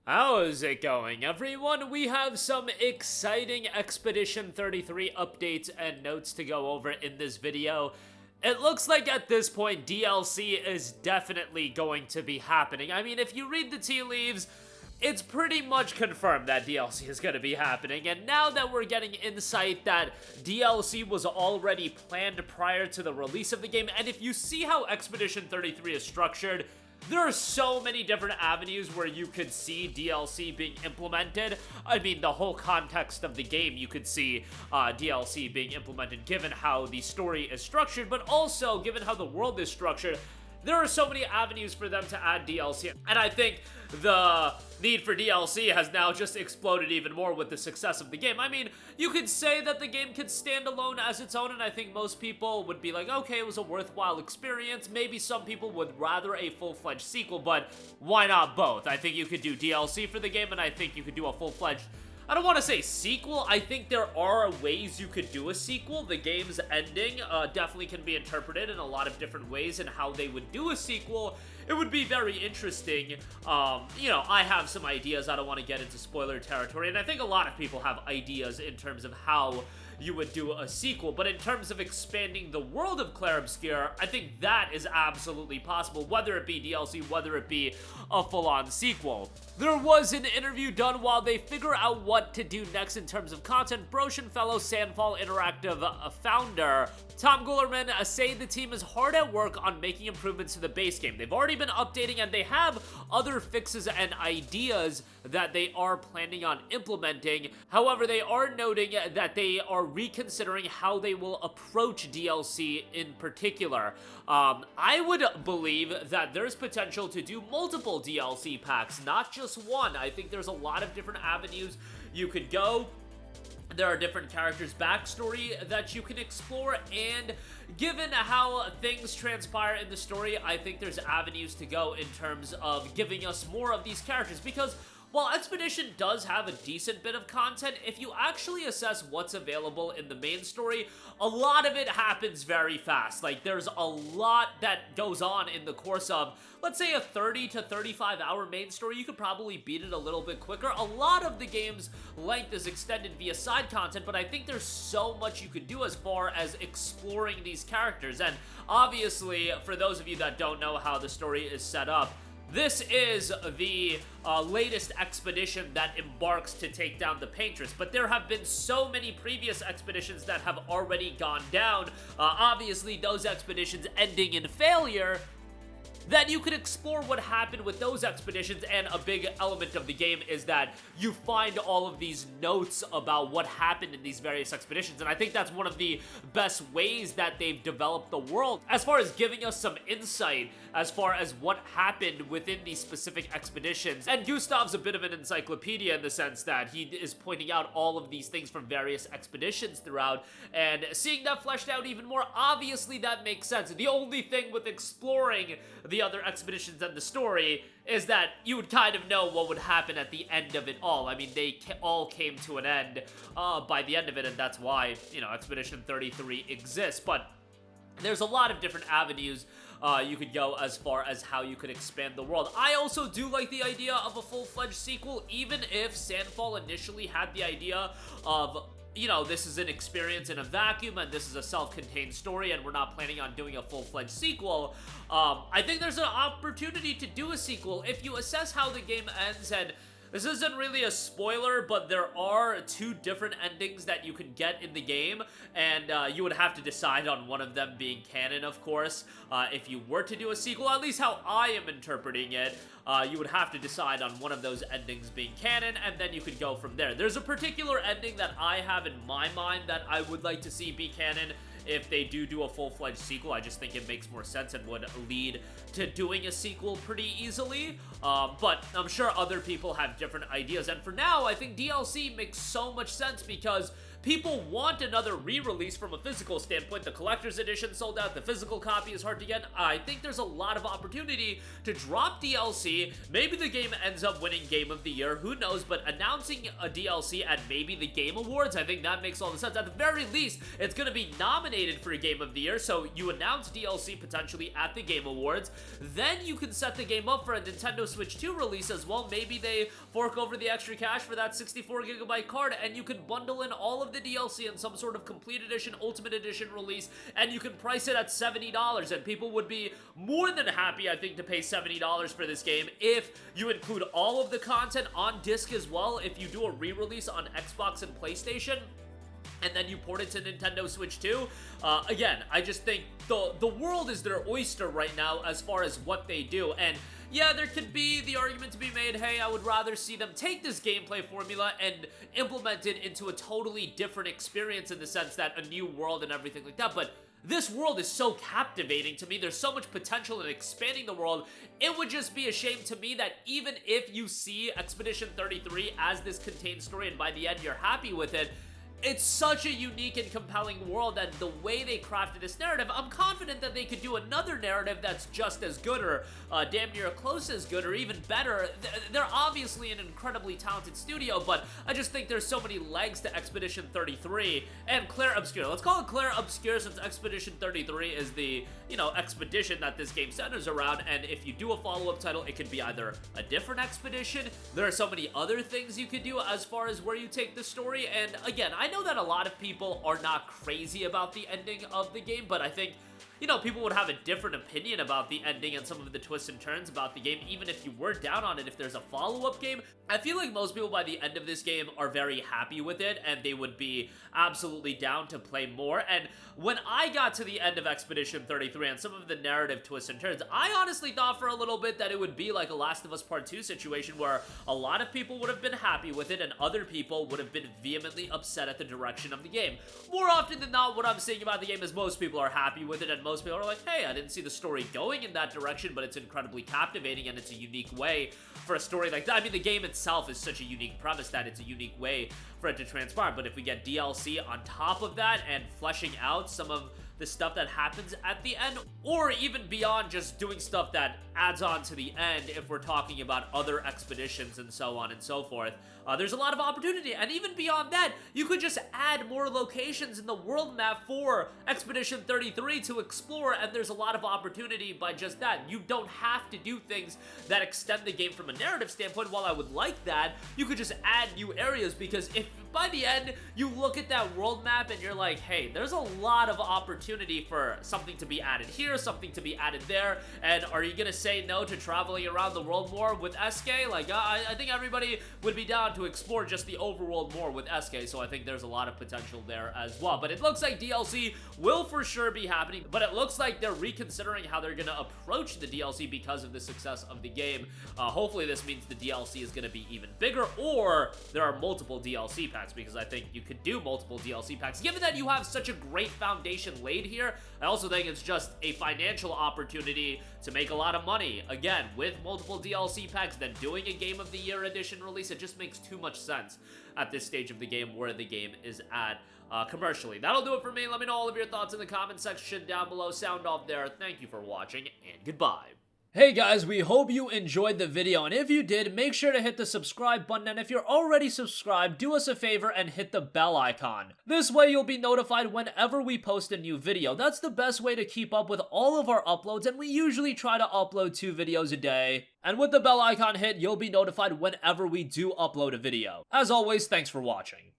How is it going, everyone? We have some exciting Expedition 33 updates and notes to go over in this video. It looks like at this point, DLC is definitely going to be happening. I mean, if you read the tea leaves, it's pretty much confirmed that DLC is going to be happening, and now that we're getting insight that DLC was already planned prior to the release of the game, and if you see how Expedition 33 is structured, there are so many different avenues where you could see DLC being implemented. I mean, the whole context of the game, you could see DLC being implemented given how the story is structured, but also given how the world is structured. There are so many avenues for them to add DLC, and I think the need for DLC has now just exploded even more with the success of the game. I mean, you could say that the game could stand alone as its own, and I think most people would be like, okay, it was a worthwhile experience. Maybe some people would rather a full-fledged sequel, but why not both? I think you could do DLC for the game, and I think you could do a full-fledged, I don't want to say sequel. I think there are ways you could do a sequel. The game's ending definitely can be interpreted in a lot of different ways, and how they would do a sequel, it would be very interesting. You know, I have some ideas. I don't want to get into spoiler territory, and I think a lot of people have ideas in terms of how you would do a sequel, but in terms of expanding the world of Clair Obscur, I think that is absolutely possible, whether it be DLC, whether it be a full-on sequel. There was an interview done while they figure out what to do next in terms of content. Broshan fellow Sandfall Interactive founder Tom Guillermin say the team is hard at work on making improvements to the base game. They've already been updating, and they have other fixes and ideas that they are planning on implementing. However, they are noting that they are reconsidering how they will approach DLC in particular. I would believe that there's potential to do multiple DLC packs, not just one. I think there's a lot of different avenues you could go. There are different characters' backstory that you can explore, and given how things transpire in the story, I think there's avenues to go in terms of giving us more of these characters, because while Expedition does have a decent bit of content, if you actually assess what's available in the main story, a lot of it happens very fast. Like, there's a lot that goes on in the course of, let's say, a 30 to 35 hour main story. You could probably beat it a little bit quicker. A lot of the game's length is extended via side content, but I think there's so much you could do as far as exploring these characters. And obviously, for those of you that don't know how the story is set up, this is the latest expedition that embarks to take down the Paintress, but there have been so many previous expeditions that have already gone down, obviously those expeditions ending in failure, that you could explore what happened with those expeditions. And a big element of the game is that you find all of these notes about what happened in these various expeditions, and I think that's one of the best ways that they've developed the world, as far as giving us some insight as far as what happened within these specific expeditions. And Gustav's a bit of an encyclopedia in the sense that he is pointing out all of these things from various expeditions throughout, and seeing that fleshed out even more, obviously that makes sense. The only thing with exploring the other expeditions and the story is that you would kind of know what would happen at the end of it all. I mean, they all came to an end by the end of it, and that's why, you know, Expedition 33 exists. But there's a lot of different avenues you could go as far as how you could expand the world. I also do like the idea of a full-fledged sequel, even if Sandfall initially had the idea of, you know, this is an experience in a vacuum, and this is a self-contained story, and we're not planning on doing a full-fledged sequel. I think there's an opportunity to do a sequel if you assess how the game ends. And this isn't really a spoiler, but there are two different endings that you can get in the game, and you would have to decide on one of them being canon, of course. If you were to do a sequel, at least how I am interpreting it, you would have to decide on one of those endings being canon, and then you could go from there. There's a particular ending that I have in my mind that I would like to see be canon if they do a full-fledged sequel. I just think it makes more sense and would lead to doing a sequel pretty easily. But I'm sure other people have different ideas. And for now, I think DLC makes so much sense because people want another re-release from a physical standpoint. The collector's edition sold out, the physical copy is hard to get. I think there's a lot of opportunity to drop DLC. Maybe the game ends up winning Game of the Year, who knows, but announcing a DLC at maybe the Game Awards, I think that makes all the sense. At the very least, it's going to be nominated for a Game of the Year, so you announce DLC potentially at the Game Awards, then you can set the game up for a Nintendo Switch 2 release as well. Maybe they fork over the extra cash for that 64GB card, and you can bundle in all of the DLC in some sort of complete edition, ultimate edition release, and you can price it at $70, and people would be more than happy, I think, to pay $70 for this game if you include all of the content on disc as well. If you do a re-release on Xbox and PlayStation, and then you port it to Nintendo Switch 2. Again, I just think the world is their oyster right now as far as what they do, and yeah, there could be the argument to be made, hey, I would rather see them take this gameplay formula and implement it into a totally different experience in the sense that a new world and everything like that, but this world is so captivating to me. There's so much potential in expanding the world. It would just be a shame to me that even if you see Expedition 33 as this contained story and by the end you're happy with it, it's such a unique and compelling world, and the way they crafted this narrative, I'm confident that they could do another narrative that's just as good, or damn near close as good, or even better. They're obviously an incredibly talented studio, but I just think there's so many legs to Expedition 33 and Clair Obscur. Let's call it Clair Obscur since Expedition 33 is the, expedition that this game centers around, and if you do a follow-up title, it could be either a different expedition. There are so many other things you could do as far as where you take the story, and again, I know that a lot of people are not crazy about the ending of the game, but I think, people would have a different opinion about the ending and some of the twists and turns about the game, even if you were down on it if there's a follow-up game. I feel like most people by the end of this game are very happy with it, and they would be absolutely down to play more. And when I got to the end of Expedition 33 and some of the narrative twists and turns, I honestly thought for a little bit that it would be like a Last of Us Part 2 situation where a lot of people would have been happy with it and other people would have been vehemently upset at the direction of the game. More often than not, what I'm saying about the game is most people are happy with it, and most people are like, hey, I didn't see the story going in that direction, but it's incredibly captivating and it's a unique way for a story like that. I mean, the game itself is such a unique premise that it's a unique way for it to transpire, but if we get DLC on top of that and fleshing out some of the stuff that happens at the end, or even beyond just doing stuff that adds on to the end if we're talking about other expeditions and so on and so forth, there's a lot of opportunity. And even beyond that, you could just add more locations in the world map for Expedition 33 to explore, and there's a lot of opportunity by just that. You don't have to do things that extend the game from a narrative standpoint. While I would like that, you could just add new areas, because if by the end you look at that world map and you're like, hey, there's a lot of opportunity for something to be added here, something to be added there, and are you gonna say no to traveling around the world more with SK? Like, I think everybody would be down to explore just the overworld more with SK, so I think there's a lot of potential there as well. But it looks like DLC will for sure be happening, but it looks like they're reconsidering how they're gonna approach the DLC because of the success of the game. Hopefully this means the DLC is gonna be even bigger, or there are multiple DLC packs, because I think you could do multiple DLC packs. Given that you have such a great foundation laid here, I also think it's just a financial opportunity to make a lot of money. Again, with multiple DLC packs, then doing a Game of the Year edition release, it just makes too much sense at this stage of the game where the game is at commercially. That'll do it for me. Let me know all of your thoughts in the comment section down below. Sound off there. Thank you for watching, and goodbye. Hey guys, we hope you enjoyed the video, and if you did, make sure to hit the subscribe button, and if you're already subscribed, do us a favor and hit the bell icon. This way you'll be notified whenever we post a new video. That's the best way to keep up with all of our uploads, and we usually try to upload 2 videos a day. And with the bell icon hit, you'll be notified whenever we do upload a video. As always, thanks for watching.